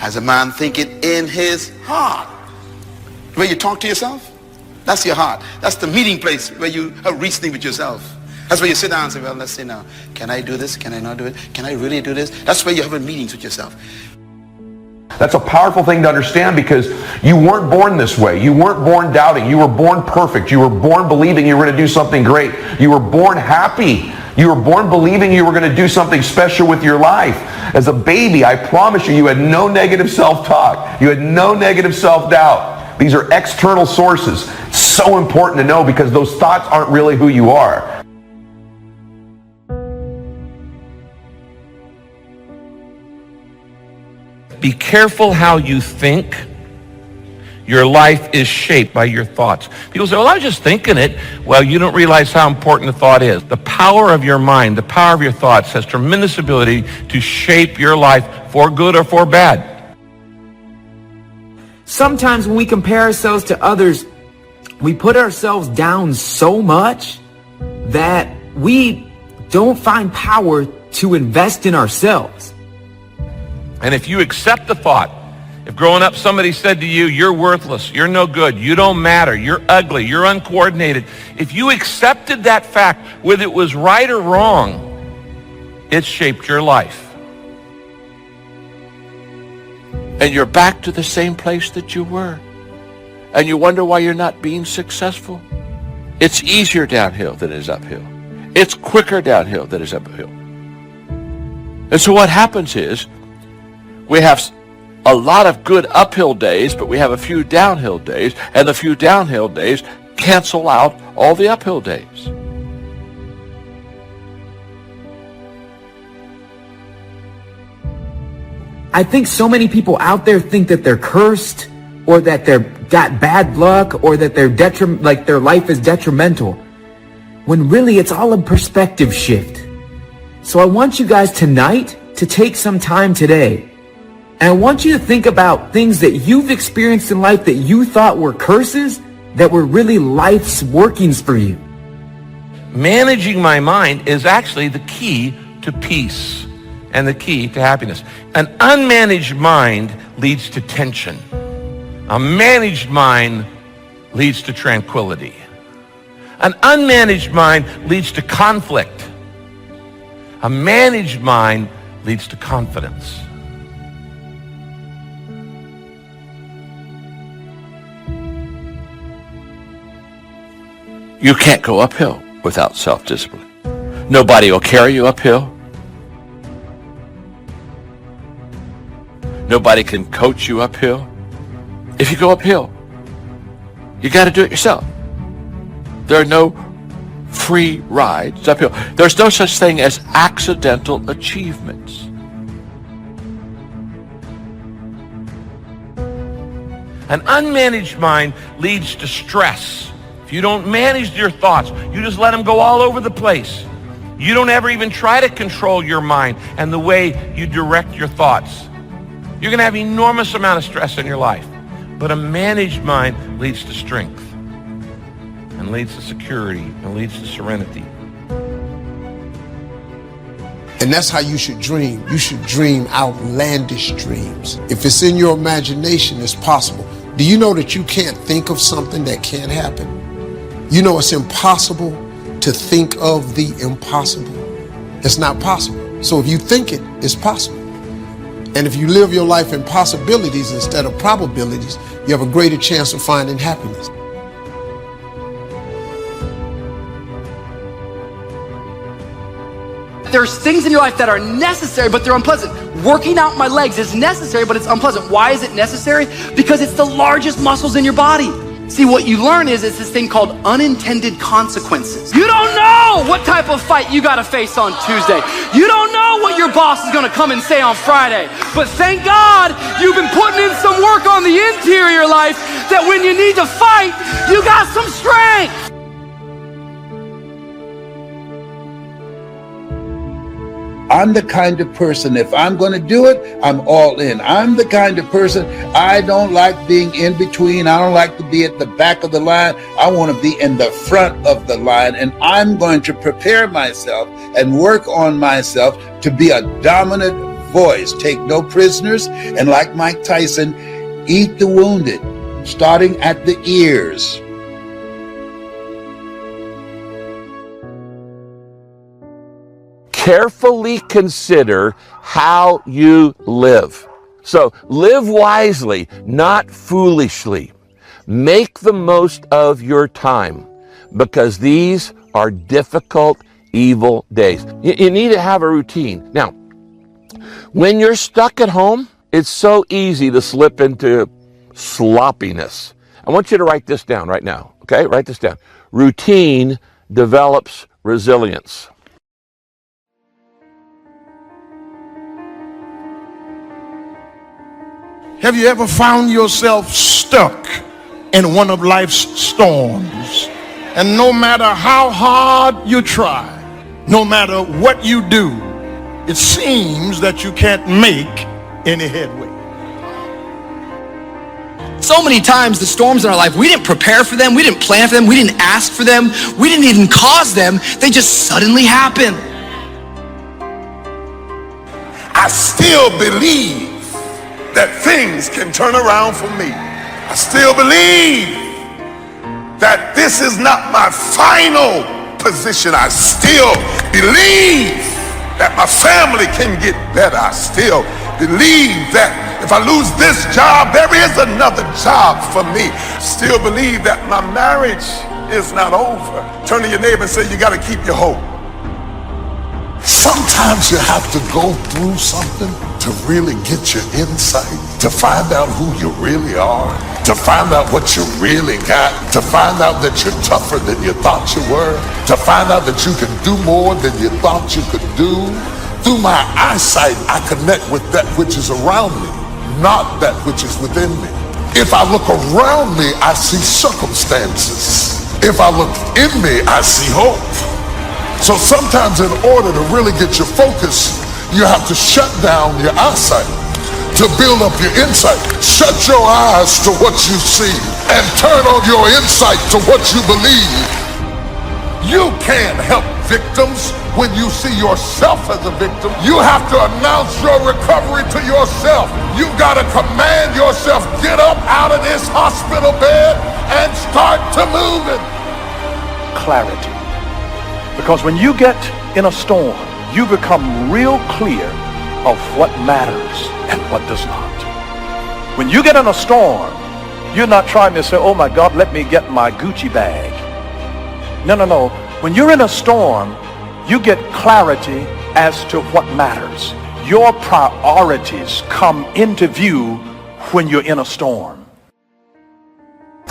As a man thinketh in his heart. The way you talk to yourself, that's your heart. That's the meeting place where you have reasoning with yourself. That's where you sit down and say, well, let's see now. Can I do this? Can I not do it? Can I really do this? That's where you're having meetings with yourself. That's a powerful thing to understand, because you weren't born this way. You weren't born doubting. You were born perfect. You were born believing you were going to do something great. You were born happy. You were born believing you were going to do something special with your life. As a baby, I promise you, you had no negative self-talk. You had no negative self-doubt. These are external sources. It's so important to know, because those thoughts aren't really who you are. Be careful how you think. Your life is shaped by your thoughts. People say, well, I was just thinking it. Well, you don't realize how important the thought is. The power of your mind, the power of your thoughts has tremendous ability to shape your life for good or for bad. Sometimes when we compare ourselves to others, we put ourselves down so much that we don't find power to invest in ourselves. And if you accept the thought, if growing up somebody said to you, you're worthless, you're no good, you don't matter, you're ugly, you're uncoordinated, if you accepted that fact, whether it was right or wrong, it shaped your life. And you're back to the same place that you were. And you wonder why you're not being successful. It's easier downhill than it is uphill. It's quicker downhill than it is uphill. And so what happens is, we have a lot of good uphill days, but we have a few downhill days, and the few downhill days cancel out all the uphill days. I think so many people out there think that they're cursed, or that they're got bad luck, or that their life is detrimental, when really it's all a perspective shift. So I want you guys tonight to take some time today, and I want you to think about things that you've experienced in life that you thought were curses, that were really life's workings for you. Managing my mind is actually the key to peace and the key to happiness. An unmanaged mind leads to tension. A managed mind leads to tranquility. An unmanaged mind leads to conflict. A managed mind leads to confidence. You can't go uphill without self-discipline. Nobody will carry you uphill. Nobody can coach you uphill. If you go uphill, you got to do it yourself. There are no free rides uphill. There's no such thing as accidental achievements. An unmanaged mind leads to stress. If you don't manage your thoughts, you just let them go all over the place. You don't ever even try to control your mind and the way you direct your thoughts. You're going to have an enormous amount of stress in your life. But a managed mind leads to strength, and leads to security, and leads to serenity. And that's how you should dream. You should dream outlandish dreams. If it's in your imagination, it's possible. Do you know that you can't think of something that can't happen? You know it's impossible to think of the impossible. It's not possible. So if you think it, it's possible. And if you live your life in possibilities instead of probabilities, you have a greater chance of finding happiness. There's things in your life that are necessary, but they're unpleasant. Working out my legs is necessary, but it's unpleasant. Why is it necessary? Because it's the largest muscles in your body. See, what you learn is it's this thing called unintended consequences. You don't know what type of fight you got to face on Tuesday. You don't know what your boss is going to come and say on Friday. But thank God you've been putting in some work on the interior life, that when you need to fight, you got some strength. I'm the kind of person, if I'm going to do it, I'm all in. I'm the kind of person, I don't like being in between. I don't like to be at the back of the line. I want to be in the front of the line. And I'm going to prepare myself and work on myself to be a dominant, voice. Take no prisoners, and like Mike Tyson, eat the wounded, starting at the ears. Carefully consider how you live. So live wisely, not foolishly. Make the most of your time, because these are difficult, evil days. You need to have a routine. Now, when you're stuck at home, it's so easy to slip into sloppiness. I want you to write this down right now, okay? Write this down. Routine develops resilience. Have you ever found yourself stuck in one of life's storms? And no matter how hard you try, no matter what you do, it seems that you can't make any headway. So many times the storms in our life, we didn't prepare for them, we didn't plan for them, we didn't ask for them, we didn't even cause them, they just suddenly happen. I still believe that things can turn around for me. I still believe that this is not my final position. I still believe that my family can get better. I still believe that if I lose this job, there is another job for me. I still believe that my marriage is not over. Turn to your neighbor and say, you got to keep your hope. Sometimes you have to go through something to really get your insight, to find out who you really are, to find out what you really got, to find out that you're tougher than you thought you were, to find out that you can do more than you thought you could do. Through my eyesight, I connect with that which is around me, not that which is within me. If I look around me, I see circumstances. If I look in me, I see hope. So sometimes in order to really get your focus, you have to shut down your eyesight to build up your insight. Shut your eyes to what you see and turn on your insight to what you believe. You can't help victims when you see yourself as a victim. You have to announce your recovery to yourself. You gotta command yourself, get up out of this hospital bed and start to moving. Clarity. Because when you get in a storm, you become real clear of what matters and what does not. When you get in a storm, you're not trying to say, oh my God, let me get my Gucci bag. No. When you're in a storm, you get clarity as to what matters. Your priorities come into view when you're in a storm.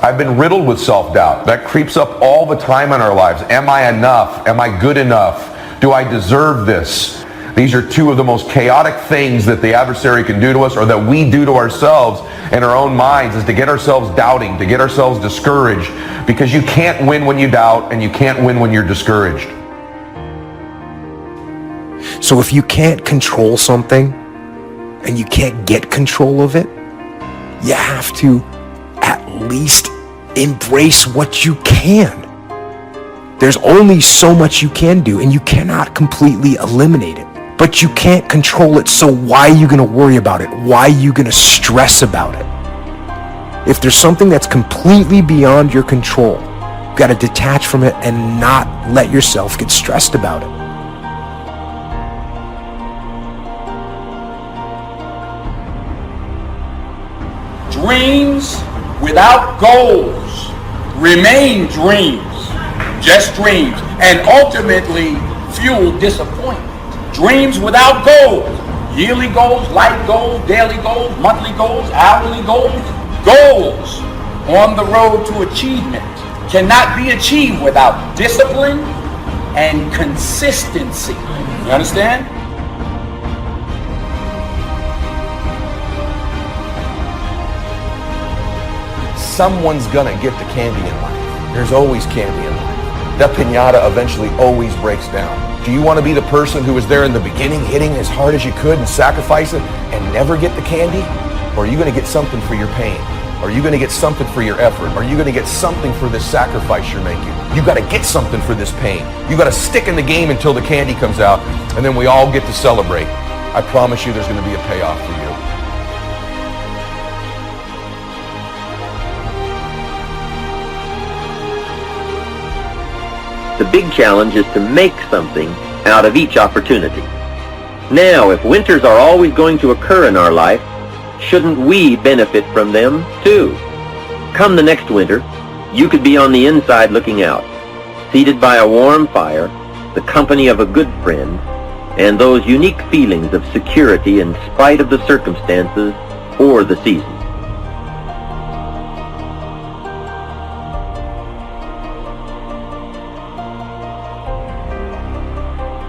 I've been riddled with self-doubt. That creeps up all the time in our lives. Am I enough? Am I good enough? Do I deserve this? These are two of the most chaotic things that the adversary can do to us, or that we do to ourselves in our own minds, is to get ourselves doubting, to get ourselves discouraged, because you can't win when you doubt, and you can't win when you're discouraged. So if you can't control something and you can't get control of it, you have to at least embrace what you can. There's only so much you can do, and you cannot completely eliminate it. But you can't control it, so why are you going to worry about it? Why are you going to stress about it? If there's something that's completely beyond your control, you've got to detach from it and not let yourself get stressed about it. Dreams without goals remain dreams, just dreams, and ultimately fuel disappointment. Dreams without goals, yearly goals, life goals, daily goals, monthly goals, hourly goals, goals on the road to achievement cannot be achieved without discipline and consistency. You understand? Someone's gonna get the candy in life. There's always candy in life. That piñata eventually always breaks down. Do you want to be the person who was there in the beginning, hitting as hard as you could and sacrifice it and never get the candy? Or are you going to get something for your pain? Are you going to get something for your effort? Are you going to get something for this sacrifice you're making? You got to get something for this pain. You got to stick in the game until the candy comes out, and then we all get to celebrate. I promise you there's going to be a payoff for you. The big challenge is to make something out of each opportunity. Now, if winters are always going to occur in our life, shouldn't we benefit from them too? Come the next winter, you could be on the inside looking out, seated by a warm fire, the company of a good friend, and those unique feelings of security in spite of the circumstances or the season.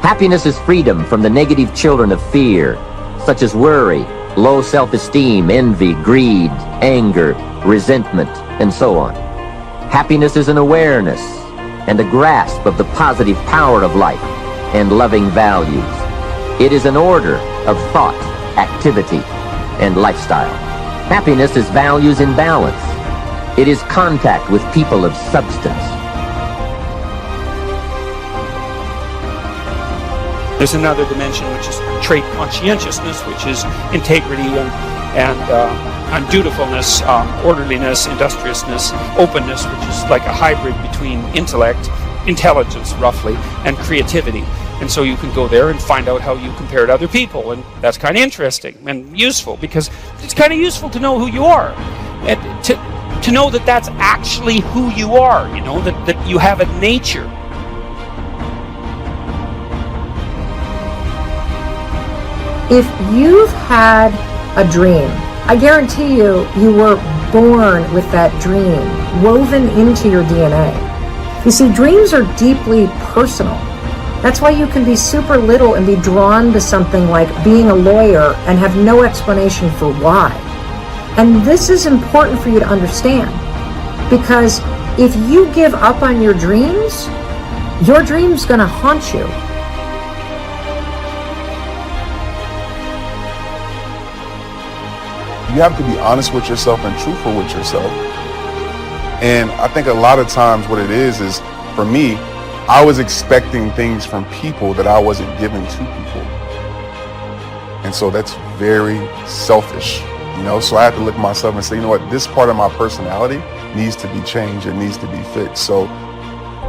Happiness is freedom from the negative children of fear, such as worry, low self-esteem, envy, greed, anger, resentment, and so on. Happiness is an awareness and a grasp of the positive power of life and loving values. It is an order of thought, activity, and lifestyle. Happiness is values in balance. It is contact with people of substance. There's another dimension, which is trait conscientiousness, which is integrity and dutifulness, orderliness, industriousness, openness, which is like a hybrid between intellect, intelligence roughly, and creativity. And so you can go there and find out how you compare to other people, and that's kind of interesting and useful, because it's kind of useful to know who you are, and to know that that's actually who you are, you know, that you have a nature. If you've had a dream, I guarantee you, you were born with that dream woven into your DNA. You see, dreams are deeply personal. That's why you can be super little and be drawn to something like being a lawyer and have no explanation for why. And this is important for you to understand, because if you give up on your dream's gonna haunt you. You have to be honest with yourself and truthful with yourself. And I think a lot of times what it is for me, I was expecting things from people that I wasn't giving to people. And so that's very selfish, you know? So I have to look at myself and say, you know what, this part of my personality needs to be changed, it needs to be fixed. So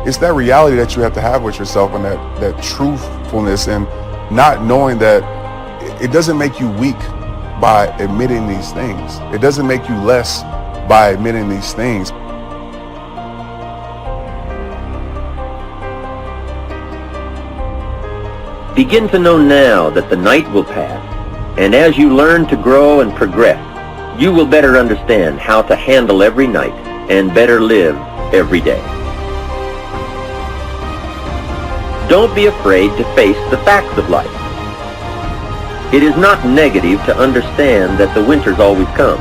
it's that reality that you have to have with yourself, and that truthfulness, and not knowing that it doesn't make you weak by admitting these things. It doesn't make you less by admitting these things. Begin to know now that the night will pass, and as you learn to grow and progress, you will better understand how to handle every night and better live every day. Don't be afraid to face the facts of life. It is not negative to understand that the winters always come.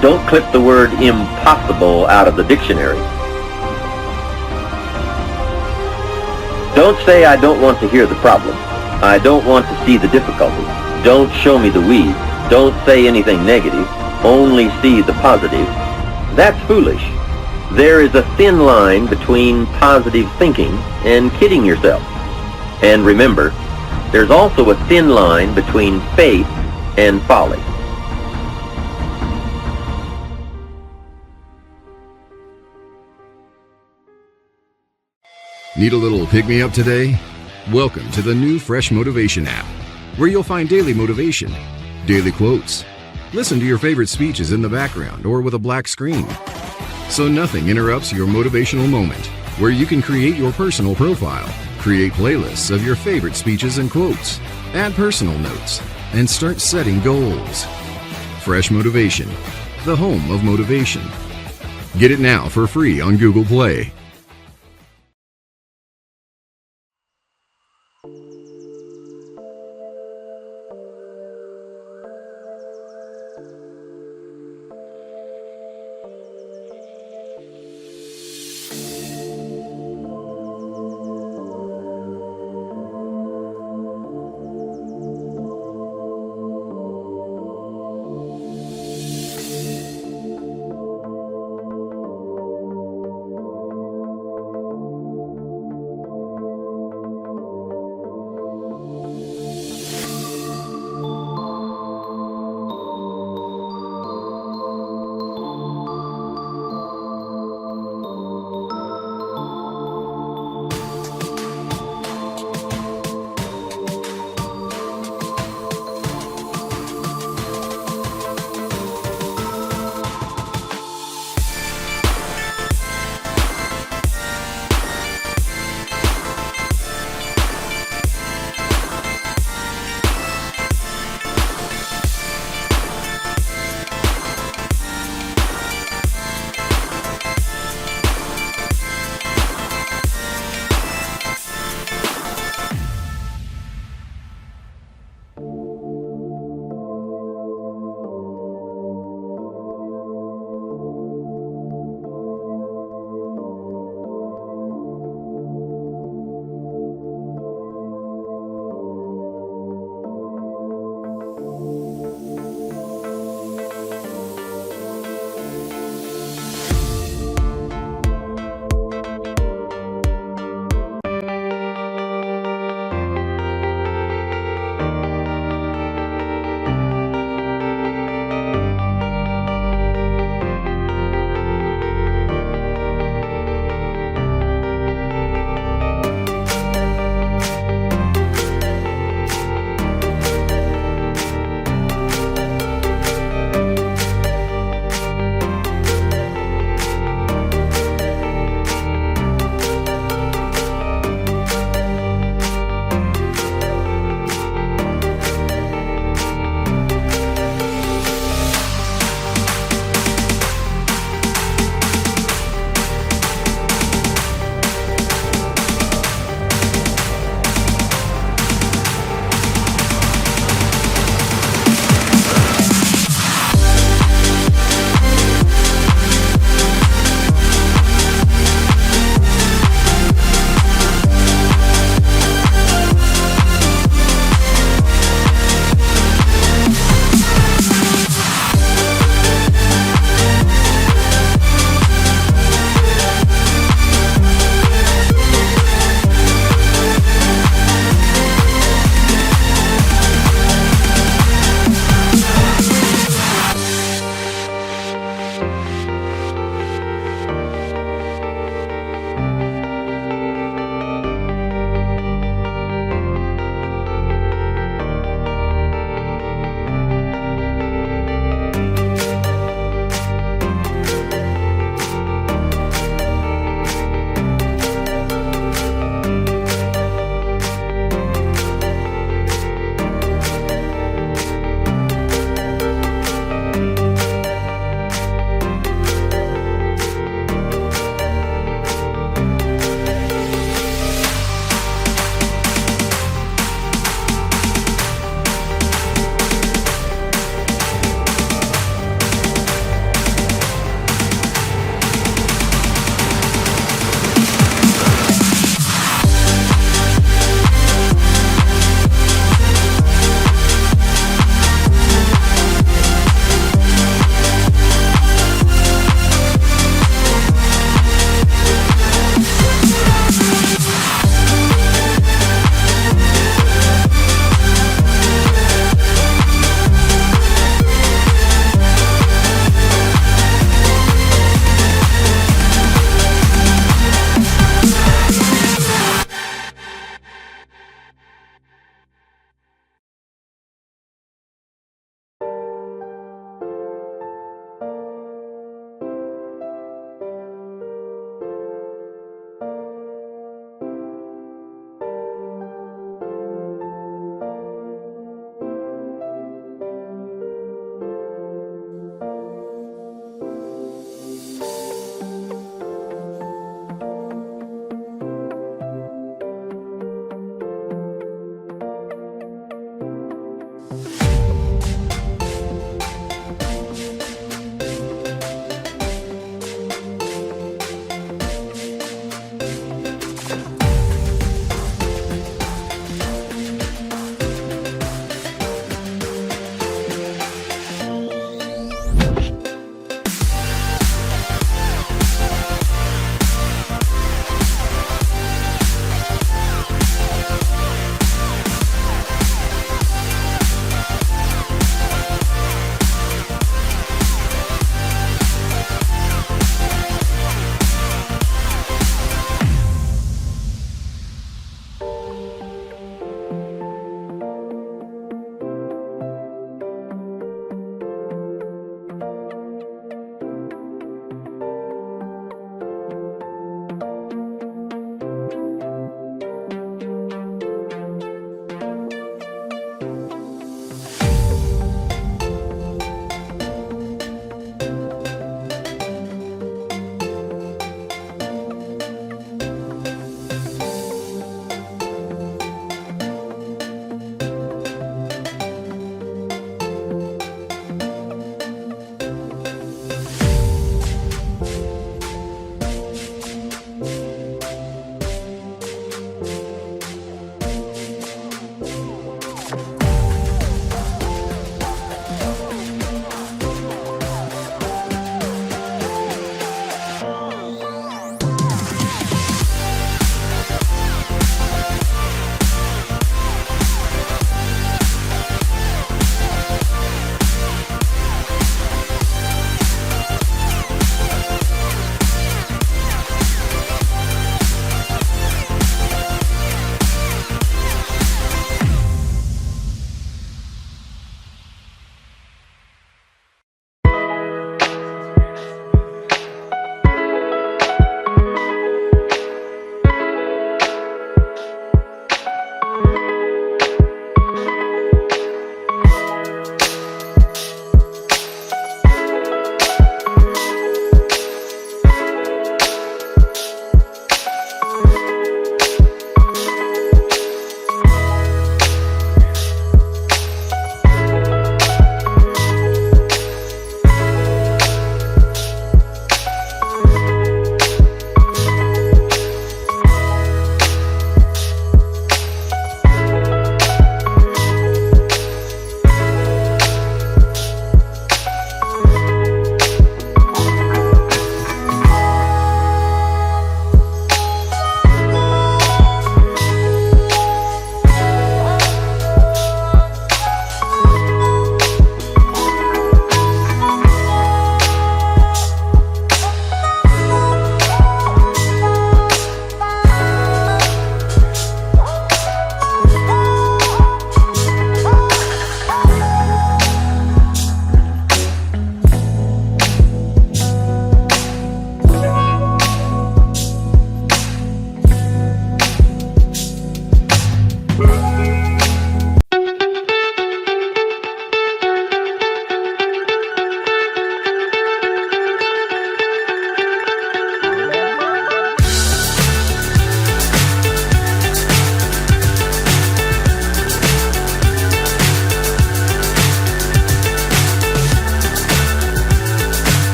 Don't clip the word impossible out of the dictionary. Don't say, I don't want to hear the problem. I don't want to see the difficulty. Don't show me the weeds. Don't say anything negative. Only see the positive. That's foolish. There is a thin line between positive thinking and kidding yourself. And remember, there's also a thin line between faith and folly. Need a little pick-me-up today? Welcome to the new Fresh Motivation app, where you'll find daily motivation, daily quotes. Listen to your favorite speeches in the background or with a black screen, so nothing interrupts your motivational moment, where you can create your personal profile, create playlists of your favorite speeches and quotes, add personal notes, and start setting goals. Fresh Motivation, the home of motivation. Get it now for free on Google Play.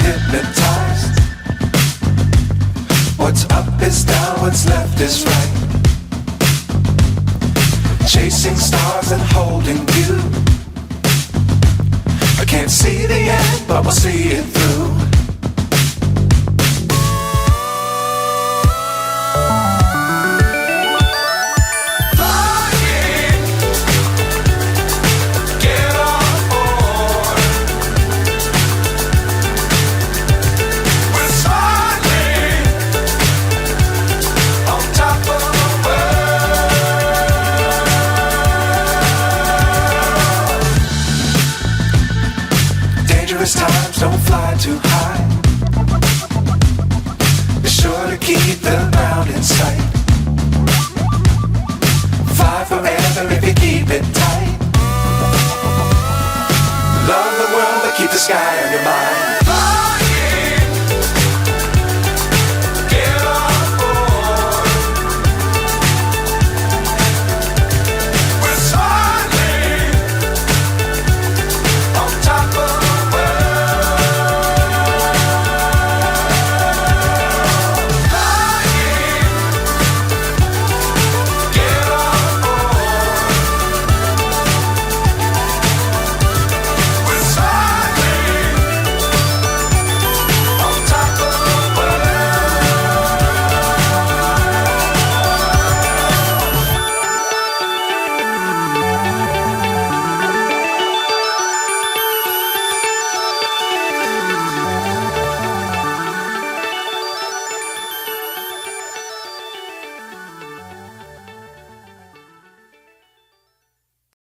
hypnotized. What's up is down, what's left is right. Chasing stars and holding you. I can't see the end, but we'll see it through. Times don't fly too high. Be sure to keep the ground in sight. Fly forever if you keep it tight. Love the world but keep the sky on your mind. Fly.